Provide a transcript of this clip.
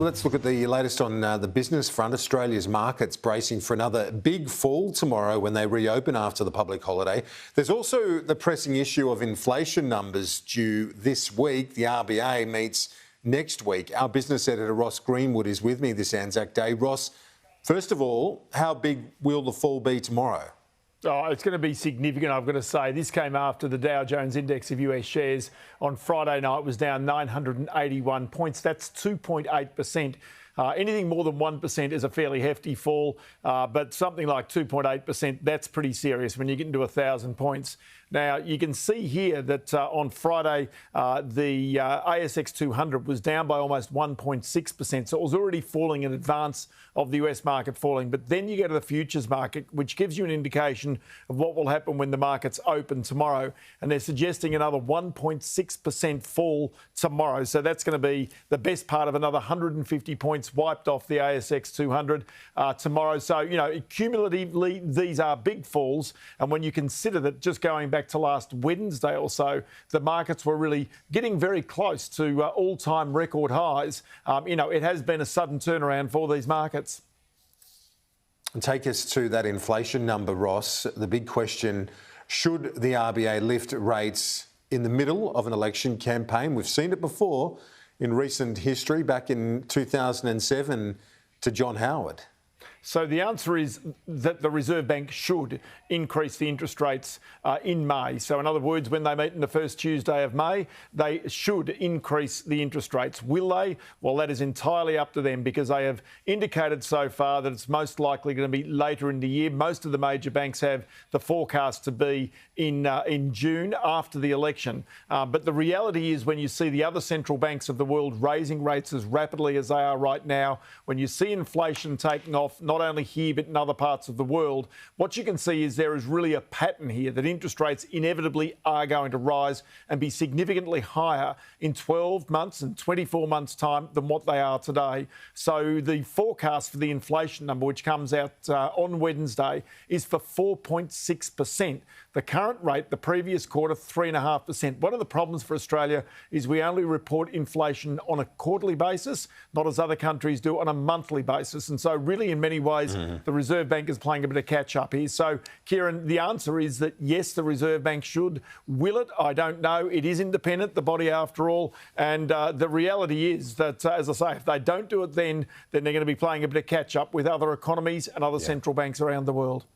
Let's look at the latest on the business front. Australia's markets bracing for another big fall tomorrow when they reopen after the public holiday. There's also the pressing issue of inflation numbers due this week. The RBA meets next week. Our business editor Ross Greenwood is with me this Anzac Day. Ross, first of all, how big will the fall be tomorrow? Oh, it's going to be significant, I've got to say. This came after the Dow Jones index of US shares on Friday night was down 981 points. That's 2.8%. Anything more than 1% is a fairly hefty fall, but something like 2.8%, that's pretty serious when you get into 1,000 points. Now, you can see here that on Friday, the ASX 200 was down by almost 1.6%. So it was already falling in advance of the US market falling. But then you go to the futures market, which gives you an indication of what will happen when the markets open tomorrow. And they're suggesting another 1.6% fall tomorrow. So that's going to be the best part of another 150 points wiped off the ASX 200 tomorrow. So, you know, cumulatively, these are big falls. And when you consider that just going back to last Wednesday or so, the markets were really getting very close to all-time record highs. You know, it has been a sudden turnaround for these markets. And take us to that inflation number, Ross. The big question, should the RBA lift rates in the middle of an election campaign? We've seen it before in recent history, back in 2007 to John Howard. So the answer is that the Reserve Bank should increase the interest rates in May. So in other words, when they meet on the first Tuesday of May, they should increase the interest rates. Will they? Well, that is entirely up to them, because they have indicated so far that it's most likely going to be later in the year. Most of the major banks have the forecast to be in June after the election. But the reality is, when you see the other central banks of the world raising rates as rapidly as they are right now, when you see inflation taking off, not only here but in other parts of the world, what you can see is there is really a pattern here that interest rates inevitably are going to rise and be significantly higher in 12 months and 24 months' time than what they are today. So the forecast for the inflation number, which comes out on Wednesday, is for 4.6%. The current rate, the previous quarter, 3.5%. One of the problems for Australia is we only report inflation on a quarterly basis, not as other countries do on a monthly basis. And so really, in many ways, the Reserve Bank is playing a bit of catch up here. So, Kieran, the answer is that yes, the Reserve Bank should. Will it? I don't know. It is independent, the body, after all. And the reality is that, as I say, if they don't do it then they're going to be playing a bit of catch up with other economies and other central banks around the world.